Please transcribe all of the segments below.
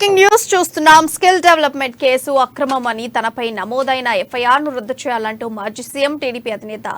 Breaking news చూస్తున్నాం. Skill development case అక్రమమని తనపై నమోదైన ఎఫ్ఐఆర్ను రద్దు చేయాలంటూ మాజీ సీఎం టీడీపీ అధినేత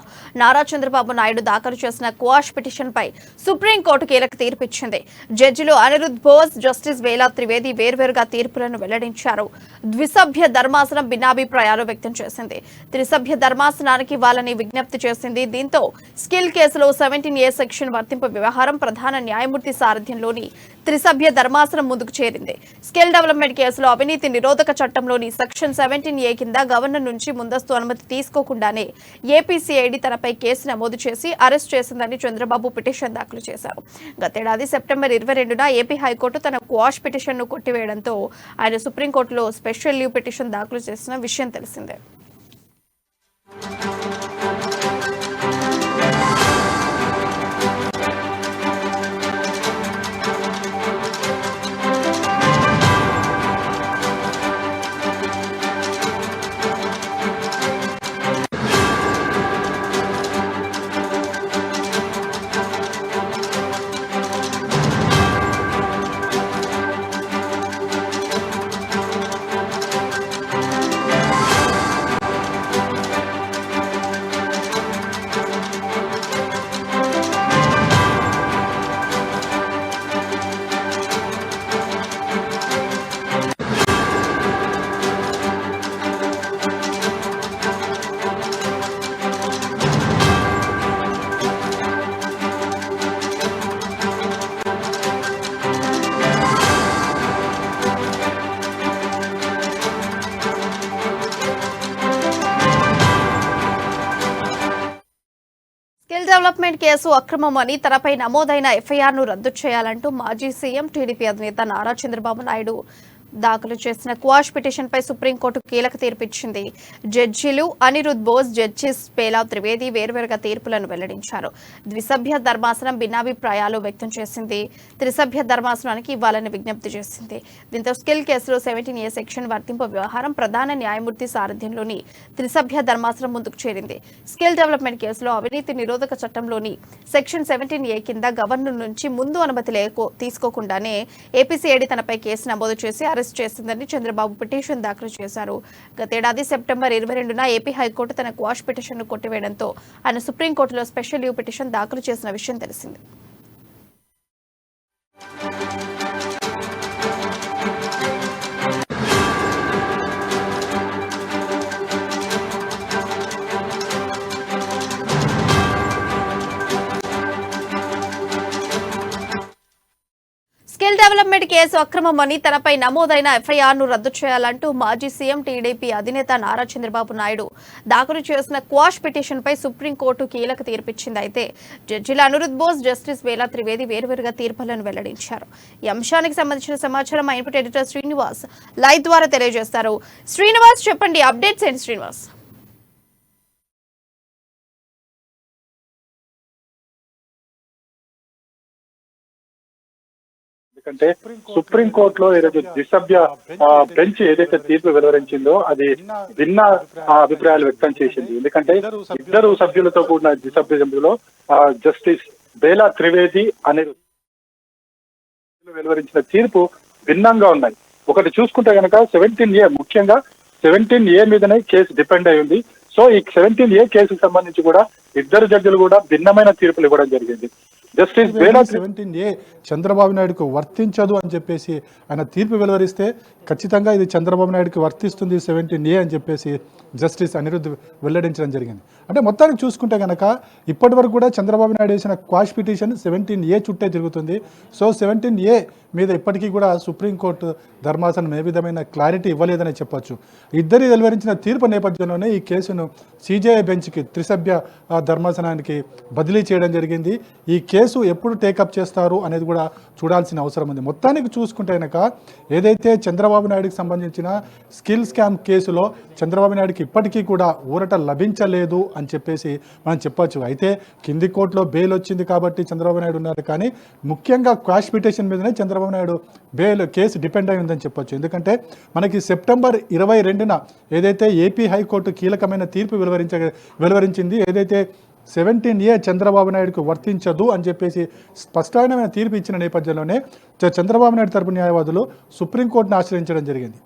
నారా చంద్రబాబు నాయుడు దాఖలు చేసిన క్వాష్ పిటిషన్పై సుప్రీంకోర్టు కీలక తీర్పిచ్చింది. జడ్జిలు అనిరుద్ బోస్, జస్టిస్ వేలా త్రివేది వేర్వేరుగా తీర్పులను వెల్లడించారు. ద్విసభ్య ధర్మాసనం భిన్నాభిప్రాయాలు వ్యక్తం చేసింది. త్రిసభ్య ధర్మాసనానికి ఇవ్వాలని విజ్ఞప్తి చేసింది. దీంతో స్కిల్ కేసులో 17A సెక్షన్ వర్తింపు వ్యవహారం ప్రధాన న్యాయమూర్తి సారథ్యంలోని త్రిసభ్య ధర్మాసనం ముందుకు చేరింది. స్కిల్ డెవలప్మెంట్ కేసులో అవినీతి నిరోధక చట్టంలోని సెక్షన్ 17A కింద గవర్నర్ నుంచి ముందస్తు అనుమతి తీసుకోకుండానే ఏపీసీఐడీ తనపై కేసు నమోదు చేసి అరెస్ట్ చేసిందని చంద్రబాబు పిటిషన్ దాఖలు చేశారు. గతేడాది సెప్టెంబర్ 22న ఏపీ హైకోర్టు తన క్వాష్ పిటిషన్ను కొట్టివేయడంతో ఆయన సుప్రీంకోర్టులో స్పెషల్ లీవ్ పిటిషన్ దాఖలు చేసిన విషయం తెలిసిందే. స్కిల్ డెవలప్మెంట్ కేసు అక్రమమని తనపై నమోదైన ఎఫ్ఐఆర్ను రద్దు చేయాలంటూ మాజీ సీఎం టీడీపీ అధినేత నారా చంద్రబాబు నాయుడు దాఖలు చేసిన క్వాష్ పిటిషన్పై సుప్రీంకోర్టు కీలక తీర్పిచ్చింది. జడ్జిలు అనిరుద్ బోస్, జస్టిస్ వేలా త్రివేది వేర్వేరుగా తీర్పులను వెల్లడించారు. ద్విసభ్య ధర్మాసనం భిన్నాభిప్రాయాలు వ్యక్తం చేసింది. త్రిసభ్య ధర్మాసనానికి ఇవ్వాలని విజ్ఞప్తి చేసింది. దీంతో స్కిల్ కేసులో 17A సెక్షన్ వర్తింపు వ్యవహారం ప్రధాన న్యాయమూర్తి సారథ్యంలోని త్రిసభ్య ధర్మాసనం ముందుకు చేరింది. స్కిల్ డెవలప్మెంట్ కేసులో అవినీతి నిరోధక చట్టంలోని సెక్షన్ 17A కింద గవర్నర్ నుంచి ముందు అనుమతి తీసుకోకుండానే ఏపీసీఐడీ తనపై కేసు నమోదు చేసి అరెస్ట్ చేసిందని చంద్రబాబు పిటిషన్ దాఖలు చేశారు. గతేడాది సెప్టెంబర్ 22న ఏపీ హైకోర్టు తన క్వాష్ పిటిషన్ను కొట్టివేయడంతో ఆయన సుప్రీంకోర్టులో స్పెషల్ లీవ్ పిటిషన్ దాఖలు చేసిన విషయం తెలిసింది. స్కిల్ డెవలప్మెంట్ కేసు అక్రమమని తనపై నమోదైన ఎఫ్ఐఆర్ను రద్దు చేయాలంటూ మాజీ సీఎం టీడీపీ అధినేత నారా చంద్రబాబు నాయుడు దాఖలు చేసిన క్వాష్ పిటిషన్పై సుప్రీంకోర్టు కీలక తీర్పిచ్చింది. అయితే జడ్జిల అనిరుద్ బోస్, జస్టిస్ వేలా త్రివేది వేర్వేరుగా తీర్పులను వెల్లడించారు. ఈ అంశానికి సంబంధించిన సమాచారం మా ఇన్పుట్ ఎడిటర్ శ్రీనివాస్ లైవ్ ద్వారా తెలియజేస్తారు. శ్రీనివాస్, చెప్పండి, అప్డేట్స్ ఏంటి శ్రీనివాస్? ఎందుకంటే సుప్రీంకోర్టులో ఈరోజు ద్విసభ్య బెంచ్ ఏదైతే తీర్పు వెలువరించిందో అది భిన్న అభిప్రాయాలు వ్యక్తం చేసింది. ఎందుకంటే ఇద్దరు సభ్యులతో కూడిన ద్విసభ్య సభ్యులో జస్టిస్ వేలా త్రివేది అనే వెలువరించిన తీర్పు భిన్నంగా ఉన్నాయి. ఒకటి చూసుకుంటే కనుక 17A, ముఖ్యంగా 17A మీదనే కేసు డిపెండ్ అయి ఉంది. సో ఈ 17A కేసుకు సంబంధించి కూడా ఇద్దరు జడ్జిలు కూడా భిన్నమైన తీర్పులు ఇవ్వడం జరిగింది. జస్టిస్ వేలా 17A చంద్రబాబు నాయుడుకు వర్తించదు అని చెప్పేసి ఆయన తీర్పు వెలువరిస్తే ఖచ్చితంగా ఇది చంద్రబాబు నాయుడుకి వర్తిస్తుంది 17A అని చెప్పేసి జస్టిస్ అనిరుద్ వెల్లడించడం జరిగింది. అంటే మొత్తానికి చూసుకుంటే కనుక ఇప్పటి వరకు కూడా చంద్రబాబు నాయుడు వేసిన క్వాష్ పిటిషన్ 17A చుట్టే తిరుగుతుంది. సో 17A మీద ఇప్పటికీ కూడా సుప్రీంకోర్టు ధర్మాసనం ఏ విధమైన క్లారిటీ ఇవ్వలేదని చెప్పొచ్చు. ఇద్దరి వెలువరించిన తీర్పు నేపథ్యంలోనే ఈ కేసును సిజేఐ బెంచ్కి, త్రిసభ్య ధర్మాసనానికి బదిలీ చేయడం జరిగింది. ఈ కేసు ఎప్పుడు టేకప్ చేస్తారు అనేది కూడా చూడాల్సిన అవసరం ఉంది. మొత్తానికి చూసుకుంటే కనుక ఏదైతే చంద్రబాబు నాయుడుకి సంబంధించిన స్కిల్ స్కామ్ కేసులో చంద్రబాబు నాయుడుకి ఇప్పటికీ కూడా ఊరట లభించలేదు అని చెప్పేసి మనం చెప్పొచ్చు. అయితే కింది కోర్టులో బెయిల్ వచ్చింది కాబట్టి చంద్రబాబు నాయుడు ఉన్నారు, కానీ ముఖ్యంగా క్వాష్ పిటిషన్ మీదనే Chandrababu Naidu bail case depend అయి ఉందని చెప్పొచ్చు. ఎందుకంటే మనకి సెప్టెంబర్ 22న ఏదైతే ఏపీ హైకోర్టు కీలకమైన తీర్పు వెలువరించింది, ఏదైతే 17A చంద్రబాబు నాయుడుకు వర్తించదు అని చెప్పేసి స్పష్టమైన తీర్పు ఇచ్చిన నేపథ్యంలోనే చంద్రబాబు నాయుడు తరపు న్యాయవాదులు సుప్రీంకోర్టును ఆశ్రయించడం జరిగింది.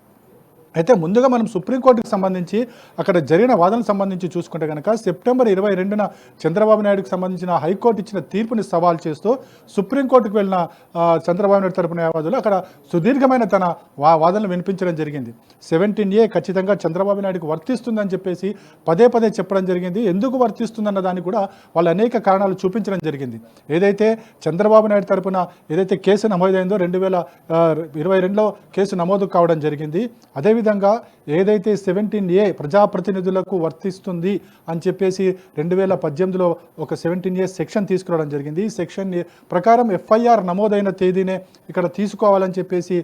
అయితే ముందుగా మనం సుప్రీంకోర్టుకు సంబంధించి అక్కడ జరిగిన వాదనకు సంబంధించి చూసుకుంటే కనుక సెప్టెంబర్ 22న చంద్రబాబు నాయుడుకు సంబంధించిన హైకోర్టు ఇచ్చిన తీర్పుని సవాల్ చేస్తూ సుప్రీంకోర్టుకు వెళ్ళిన చంద్రబాబు నాయుడు తరపు న్యాయవాదులు అక్కడ సుదీర్ఘమైన తన వాదనలు వినిపించడం జరిగింది. 17A ఖచ్చితంగా చంద్రబాబు నాయుడుకు వర్తిస్తుందని చెప్పేసి పదే పదే చెప్పడం జరిగింది. ఎందుకు వర్తిస్తుందన్న దాన్ని కూడా వాళ్ళు అనేక కారణాలు చూపించడం జరిగింది. ఏదైతే చంద్రబాబు నాయుడు తరపున ఏదైతే కేసు నమోదైందో 2022లో కేసు నమోదు కావడం జరిగింది. అదేవిధంగా ఏదైతే 17A ప్రజాప్రతినిధులకు వర్తిస్తుంది అని చెప్పేసి 2018లో ఒక 17A సెక్షన్ తీసుకురావడం జరిగింది. ఈ సెక్షన్ ప్రకారం FIR నమోదైన తేదీనే ఇక్కడ తీసుకోవాలని చెప్పేసి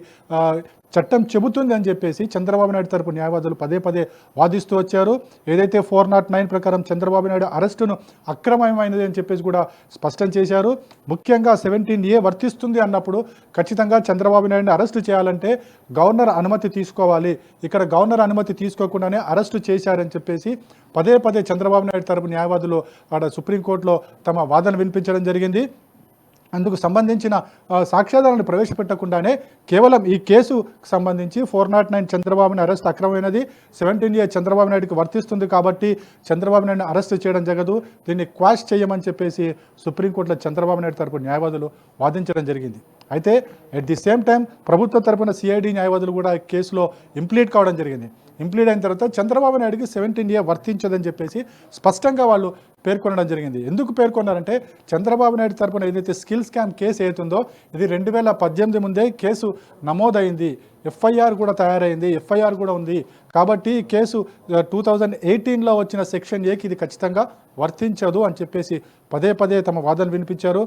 చట్టం చెబుతుంది అని చెప్పేసి చంద్రబాబు నాయుడు తరపు న్యాయవాదులు పదే పదే వాదిస్తూ వచ్చారు. ఏదైతే 409 ప్రకారం చంద్రబాబు నాయుడు అరెస్టును అక్రమమైనది అని చెప్పేసి కూడా స్పష్టం చేశారు. ముఖ్యంగా 17A వర్తిస్తుంది అన్నప్పుడు ఖచ్చితంగా చంద్రబాబు నాయుడుని అరెస్టు చేయాలంటే గవర్నర్ అనుమతి తీసుకోవాలి. ఇక్కడ గవర్నర్ అనుమతి తీసుకోకుండానే అరెస్టు చేశారని చెప్పేసి పదే పదే చంద్రబాబు నాయుడు తరపు న్యాయవాదులు ఆడ సుప్రీంకోర్టులో తమ వాదన వినిపించడం జరిగింది. అందుకు సంబంధించిన సాక్ష్యాధారాలను ప్రవేశపెట్టకుండానే కేవలం ఈ కేసుకు సంబంధించి 409 చంద్రబాబుని అరెస్ట్ అక్రమమైనది, 17A చంద్రబాబు నాయుడుకి వర్తిస్తుంది కాబట్టి చంద్రబాబు నాయుడుని అరెస్ట్ చేయడం జరగదు, దీన్ని క్వాష్ చేయమని చెప్పేసి సుప్రీంకోర్టులో చంద్రబాబు నాయుడు తరపు న్యాయవాదులు వాదించడం జరిగింది. అయితే అట్ ది సేమ్ టైం ప్రభుత్వ తరపున CID న్యాయవాదులు కూడా కేసులో ఇంప్లీడ్ కావడం జరిగింది. ఇంప్లీడ్ అయిన తర్వాత చంద్రబాబు నాయుడుకి 17A వర్తించదని చెప్పేసి స్పష్టంగా వాళ్ళు పేర్కొనడం జరిగింది. ఎందుకు పేర్కొన్నారంటే చంద్రబాబు నాయుడు తరపున ఏదైతే స్కిల్ స్కామ్ కేసు అవుతుందో ఇది 2018 ముందే కేసు నమోదైంది, FIR కూడా తయారైంది, FIR కూడా ఉంది. కాబట్టి కేసు 2018లో వచ్చిన సెక్షన్ Aకి ఇది ఖచ్చితంగా వర్తించదు అని చెప్పేసి పదే పదే తమ వాదనలు వినిపించారు.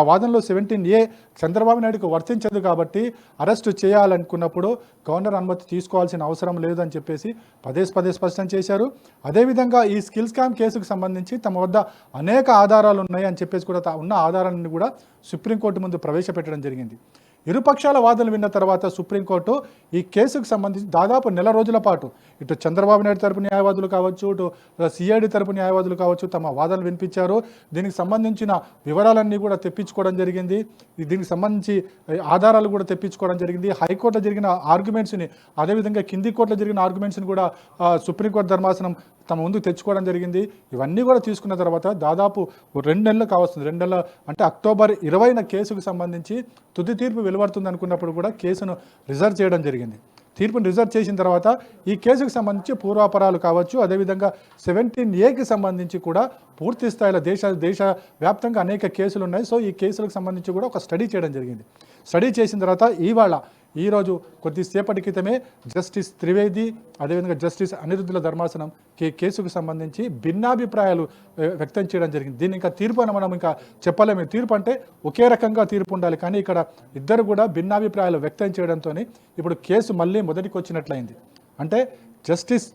ఆ వాదనలో 17A చంద్రబాబు నాయుడుకు వర్తించదు కాబట్టి అరెస్టు చేయాలనుకున్నప్పుడు గవర్నర్ అనుమతి తీసుకోవాల్సిన అవసరం లేదని చెప్పేసి పదే పదే స్పష్టం చేశారు. అదేవిధంగా ఈ స్కిల్ స్కామ్ కేసుకు సంబంధించి తమ వద్ద అనేక ఆధారాలు ఉన్నాయి అని చెప్పేసి కూడా ఉన్న ఆధారాలను కూడా సుప్రీంకోర్టు ముందు ప్రవేశపెట్టడం జరిగింది. ఇరుపక్షాల వాదనలు విన్న తర్వాత సుప్రీంకోర్టు ఈ కేసుకు సంబంధించి దాదాపు నెల రోజుల పాటు ఇటు చంద్రబాబు నాయుడు తరపు న్యాయవాదులు కావచ్చు, ఇటు CID తరపు న్యాయవాదులు కావచ్చు తమ వాదనలు వినిపించారు. దీనికి సంబంధించిన వివరాలన్నీ కూడా తెప్పించుకోవడం జరిగింది. దీనికి సంబంధించి ఆధారాలు కూడా తెప్పించుకోవడం జరిగింది. హైకోర్టులో జరిగిన ఆర్గ్యుమెంట్స్ని, అదేవిధంగా కింది కోర్టులో జరిగిన ఆర్గ్యుమెంట్స్ని కూడా సుప్రీంకోర్టు ధర్మాసనం తమ ముందు తెచ్చుకోవడం జరిగింది. ఇవన్నీ కూడా తీసుకున్న తర్వాత దాదాపు 2 నెలలు కావస్తుంది. 2 నెలలు అంటే అక్టోబర్ 20న కేసుకు సంబంధించి తుది తీర్పు వెలువడుతుంది అనుకున్నప్పుడు కూడా కేసును రిజర్వ్ చేయడం జరిగింది. తీర్పును రిజర్వ్ చేసిన తర్వాత ఈ కేసుకు సంబంధించి పూర్వాపరాలు కావచ్చు, అదేవిధంగా 17Aకి సంబంధించి కూడా పూర్తి స్థాయిలో దేశ వ్యాప్తంగా అనేక కేసులు ఉన్నాయి. సో ఈ కేసులకు సంబంధించి కూడా ఒక స్టడీ చేయడం జరిగింది. స్టడీ చేసిన తర్వాత ఈరోజు కొద్దిసేపటి క్రితమే జస్టిస్ త్రివేది, అదేవిధంగా జస్టిస్ అనిరుద్ధుల ధర్మాసనం కేసుకు సంబంధించి భిన్నాభిప్రాయాలు వ్యక్తం చేయడం జరిగింది. దీన్ని ఇంకా తీర్పు అని మనం ఇంకా చెప్పలేము. తీర్పు అంటే ఒకే రకంగా తీర్పు ఉండాలి, కానీ ఇక్కడ ఇద్దరు కూడా భిన్నాభిప్రాయాలు వ్యక్తం చేయడంతో ఇప్పుడు కేసు మళ్ళీ మొదటికి వచ్చినట్లయింది. అంటే జస్టిస్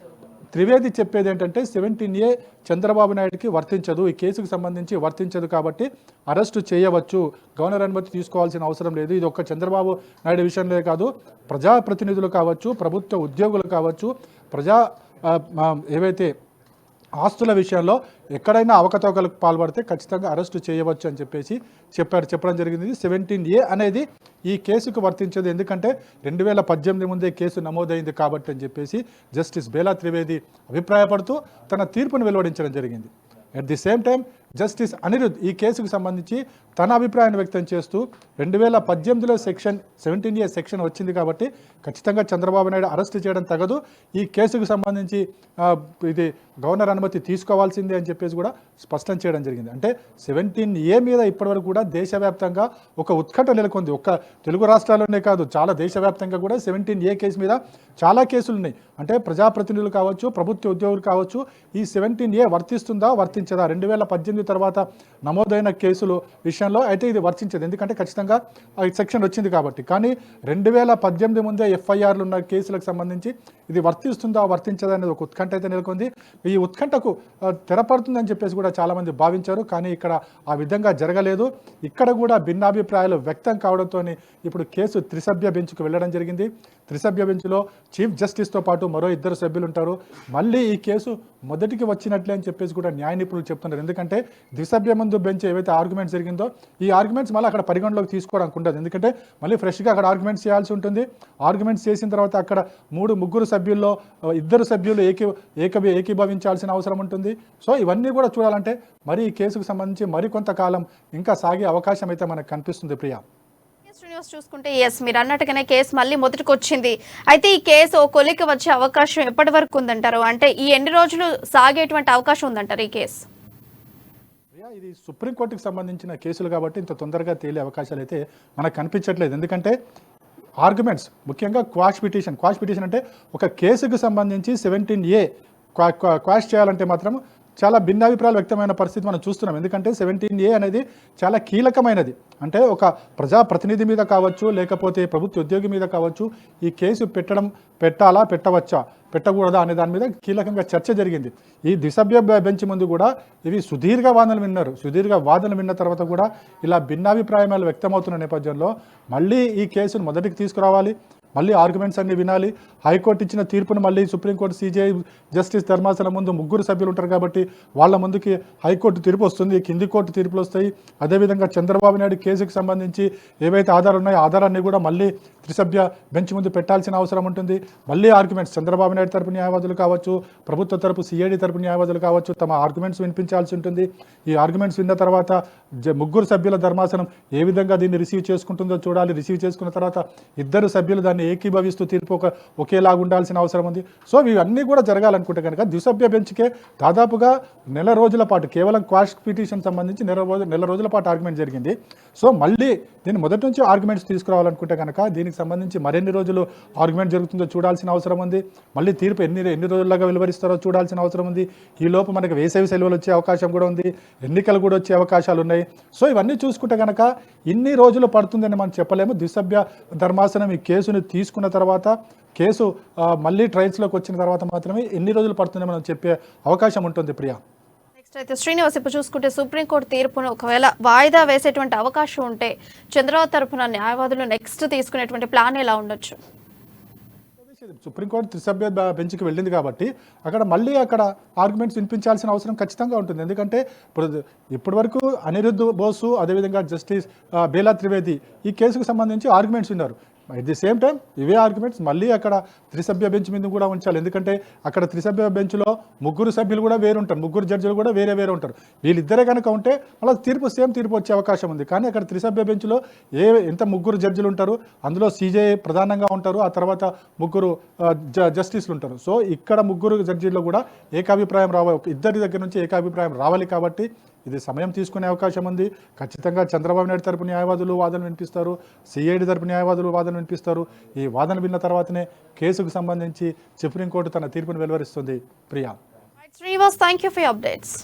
త్రివేది చెప్పేది ఏంటంటే 17A చంద్రబాబు నాయుడుకి వర్తించదు, ఈ కేసుకు సంబంధించి వర్తించదు కాబట్టి అరెస్టు చేయవచ్చు, గవర్నర్ అనుమతి తీసుకోవాల్సిన అవసరం లేదు. ఇది ఒక్క చంద్రబాబు నాయుడు విషయంలో కాదు, ప్రజాప్రతినిధులు కావచ్చు, ప్రభుత్వ ఉద్యోగులు కావచ్చు, ఏవైతే ఆస్తుల విషయంలో ఎక్కడైనా అవకతవకలకు పాల్పడితే ఖచ్చితంగా అరెస్టు చేయవచ్చు అని చెప్పేసి చెప్పడం జరిగింది. 17A అనేది ఈ కేసుకు వర్తించదు, ఎందుకంటే 2018 ముందే కేసు నమోదైంది కాబట్టి అని చెప్పేసి జస్టిస్ బేలా త్రివేది అభిప్రాయపడుతూ తన తీర్పును వెలువడించడం జరిగింది. At the same time justice Anirudh ఈ కేసుకు సంబంధించి తన అభిప్రాయాన్ని వ్యక్తం చేస్తూ 2018లో 17A సెక్షన్ వచ్చింది కాబట్టి ఖచ్చితంగా చంద్రబాబు నాయుడు అరెస్టు చేయడం తగదు, ఈ కేసుకు సంబంధించి ఇది గవర్నర్ అనుమతి తీసుకోవాల్సిందే అని చెప్పేసి కూడా స్పష్టం చేయడం జరిగింది. అంటే 17A మీద ఇప్పటివరకు కూడా దేశవ్యాప్తంగా ఒక ఉత్కంఠ నెలకొంది. ఒక్క తెలుగు రాష్ట్రాల్లోనే కాదు, చాలా దేశవ్యాప్తంగా కూడా 17A కేసు మీద చాలా కేసులు ఉన్నాయి. అంటే ప్రజాప్రతినిధులు కావచ్చు, ప్రభుత్వ ఉద్యోగులు కావచ్చు, ఈ 17A వర్తిస్తుందా వర్తించదా 2018 తర్వాత నమోదైన కేసులు విషయంలో అయితే ఇది వర్తించదు, ఎందుకంటే ఖచ్చితంగా ఈ సెక్షన్ వచ్చింది కాబట్టి. కానీ 2018 ముందే FIRలు ఉన్న కేసులకు సంబంధించి ఇది వర్తిస్తుందా వర్తించదా అనేది ఒక ఉత్కంఠ అయితే నెలకొంది. ఈ ఉత్కంఠకు తెరపడుతుందని చెప్పేసి కూడా చాలామంది భావించారు, కానీ ఇక్కడ ఆ విధంగా జరగలేదు. ఇక్కడ కూడా భిన్నాభిప్రాయాలు వ్యక్తం కావడంతో ఇప్పుడు కేసు త్రిసభ్య బెంచ్కు వెళ్ళడం జరిగింది. త్రిసభ్య బెంచ్లో చీఫ్ జస్టిస్తో పాటు మరో 2 సభ్యులు ఉంటారు. మళ్ళీ ఈ కేసు మొదటికి వచ్చినట్లే అని చెప్పేసి కూడా న్యాయ నిపుణులు చెప్తున్నారు. ఎందుకంటే ద్విసభ్య ముందు బెంచ్ ఏవైతే ఆర్గ్యుమెంట్స్ జరిగిందో ఈ ఆర్గ్యుమెంట్స్ మళ్ళీ అక్కడ పరిగణలోకి తీసుకోవడానికి ఉండదు. ఎందుకంటే మళ్ళీ ఫ్రెష్గా అక్కడ ఆర్గ్యుమెంట్స్ చేయాల్సి ఉంటుంది. ఆర్గ్యుమెంట్స్ చేసిన తర్వాత అక్కడ 3 సభ్యుల్లో 2 సభ్యులు ఏకీభవించాల్సిన అవసరం ఉంటుంది. సో ఇవన్నీ కూడా చూడాలంటే మరి ఈ కేసుకు సంబంధించి మరికొంతకాలం ఇంకా సాగే అవకాశం అయితే మనకు కనిపిస్తుంది. ప్రియా, న్యూస్ చూసుకుంటే మీరు అన్నట్టుగానే కేసు మళ్ళీ మొదటికి వచ్చింది. అయితే ఈ కేసు ఓ కొలికి వచ్చే అవకాశం ఎప్పటి వరకు ఉందంటారు? అంటే ఈ ఎన్ని రోజులు సాగేటువంటి అవకాశం ఉందంటారు ఈ కేసు? ఇది సుప్రీంకోర్టుకి సంబంధించిన కేసులు కాబట్టి ఇంత తొందరగా తేలే అవకాశాలు అయితే మనకు కనిపించట్లేదు. ఎందుకంటే ఆర్గ్యుమెంట్స్ ముఖ్యంగా క్వాష్ పిటిషన్ అంటే ఒక కేసుకు సంబంధించి 17A క్వాష్ చేయాలంటే మాత్రం చాలా భిన్నాభిప్రాయాలు వ్యక్తమైన పరిస్థితి మనం చూస్తున్నాం. ఎందుకంటే 17A అనేది చాలా కీలకమైనది. అంటే ఒక ప్రజాప్రతినిధి మీద కావచ్చు, లేకపోతే ప్రభుత్వ ఉద్యోగి మీద కావచ్చు, ఈ కేసు పెట్టాలా, పెట్టకూడదా అనే దాని మీద కీలకంగా చర్చ జరిగింది. ఈ ద్విసభ్య బెంచ్ ముందు కూడా ఇవి సుదీర్ఘ వాదనలు విన్న తర్వాత కూడా ఇలా భిన్నాభిప్రాయాలు వ్యక్తమవుతున్న నేపథ్యంలో మళ్ళీ ఈ కేసును మొదటికి తీసుకురావాలి, మళ్ళీ ఆర్గ్యుమెంట్స్ అన్ని వినాలి. హైకోర్టు ఇచ్చిన తీర్పును మళ్ళీ సుప్రీంకోర్టు CJI జస్టిస్ ధర్మాసనం ముందు 3 సభ్యులు ఉంటారు కాబట్టి వాళ్ళ ముందుకి హైకోర్టు తీర్పు వస్తుంది, కింది కోర్టు తీర్పులు వస్తాయి. అదేవిధంగా చంద్రబాబు నాయుడు కేసుకు సంబంధించి ఏవైతే ఆధారాలు ఉన్నాయో ఆధారాన్ని కూడా మళ్ళీ త్రిసభ్య బెంచ్ ముందు పెట్టాల్సిన అవసరం ఉంటుంది. మళ్ళీ ఆర్గ్యుమెంట్స్ చంద్రబాబు నాయుడు తరపు న్యాయవాదులు కావచ్చు, ప్రభుత్వ తరపు CID తరపు న్యాయవాదులు కావచ్చు, తమ ఆర్గ్యుమెంట్స్ వినిపించాల్సి ఉంటుంది. ఈ ఆర్గ్యుమెంట్స్ విన్న తర్వాత 3 సభ్యుల ధర్మాసనం ఏ విధంగా దీన్ని రిసీవ్ చేసుకుంటుందో చూడాలి. రిసీవ్ చేసుకున్న తర్వాత 2 సభ్యులు దాన్ని ఏకీభవిస్తూ తీర్పు ఒకేలాగా ఉండాల్సిన అవసరం ఉంది. సో ఇవన్నీ కూడా జరగాలనుకుంటే కనుక ద్విసభ్య బెంచ్కే దాదాపుగా నెల రోజుల పాటు కేవలం క్వాష్ పిటిషన్ సంబంధించి నెల రోజుల పాటు ఆర్గ్యుమెంట్ జరిగింది. సో మళ్ళీ దీన్ని మొదటి నుంచి ఆర్గ్యుమెంట్స్ తీసుకురావాలనుకుంటే కనుక దీనికి సంబంధించి మరిన్ని రోజులు ఆర్గ్యుమెంట్ జరుగుతుందో చూడాల్సిన అవసరం ఉంది. మళ్ళీ తీర్పు ఎన్ని రోజుల్లాగా వెలువరిస్తారో చూడాల్సిన అవసరం ఉంది. ఈ లోపు మనకి వేసవి సెలవులు వచ్చే అవకాశం కూడా ఉంది, ఎన్నికలు కూడా వచ్చే అవకాశాలు ఉన్నాయి. సో ఇవన్నీ చూసుకుంటే కనుక ఇన్ని రోజులు పడుతుందని మనం చెప్పలేము. ద్విసభ్య ధర్మాసనం ఈ కేసును తీసుకున్న తర్వాత కేసు మళ్ళీ ట్రయల్స్లోకి వచ్చిన తర్వాత మాత్రమే ఎన్ని రోజులు పడుతుందని మనం చెప్పే అవకాశం ఉంటుంది. ప్రియా, నెక్స్ట్ అయితే శ్రీనివాస్, ఇప్పుడు చూసుకుంటే సుప్రీంకోర్టు తీర్పును ఒకవేళ వాయిదా వేసేటువంటి అవకాశం ఉంటే చంద్రబాబు తరఫున న్యాయవాదులు నెక్స్ట్ తీసుకునేటువంటి ప్లాన్ ఎలా ఉండొచ్చు? సుప్రీంకోర్టు త్రిసభ్య బెంచ్కి వెళ్ళింది కాబట్టి మళ్ళీ అక్కడ ఆర్గ్యుమెంట్స్ వినిపించాల్సిన అవసరం ఖచ్చితంగా ఉంటుంది. ఎందుకంటే ఇప్పటి వరకు అనిరుద్ధ్ బోసు, అదేవిధంగా జస్టిస్ బేలా త్రివేది ఈ కేసుకు సంబంధించి ఆర్గ్యుమెంట్స్ విన్నారు. అట్ ది సేమ్ టైం ఇవే ఆర్గ్యుమెంట్స్ మళ్ళీ అక్కడ త్రిసభ్య బెంచ్ మీద కూడా ఉంచాలి. ఎందుకంటే అక్కడ త్రిసభ్య బెంచ్లో 3 సభ్యులు కూడా వేరుంటారు, 3 జడ్జిలు కూడా వేరే ఉంటారు. వీళ్ళిద్దరే కనుక ఉంటే మళ్ళీ సేమ్ తీర్పు వచ్చే అవకాశం ఉంది. కానీ అక్కడ త్రిసభ్య బెంచ్లో ఎంత 3 జడ్జిలు ఉంటారు, అందులో CJI ప్రధానంగా ఉంటారు, ఆ తర్వాత 3 జస్టిస్లు ఉంటారు. సో ఇక్కడ 3 జడ్జీల్లో కూడా ఏకాభిప్రాయం రావాలి, ఇద్దరి దగ్గర నుంచి ఏకాభిప్రాయం రావాలి. కాబట్టి ఇది సమయం తీసుకునే అవకాశం ఉంది. ఖచ్చితంగా చంద్రబాబు నాయుడు తరపు న్యాయవాదులు వాదనలు వినిపిస్తారు, CID తరపు న్యాయవాదులు వాదనలు వినిపిస్తారు. ఈ వాదన విన్న తర్వాతనే కేసుకు సంబంధించి సుప్రీంకోర్టు తన తీర్పును వెలువరిస్తుంది. Priya, Srinivas, thank you for updates.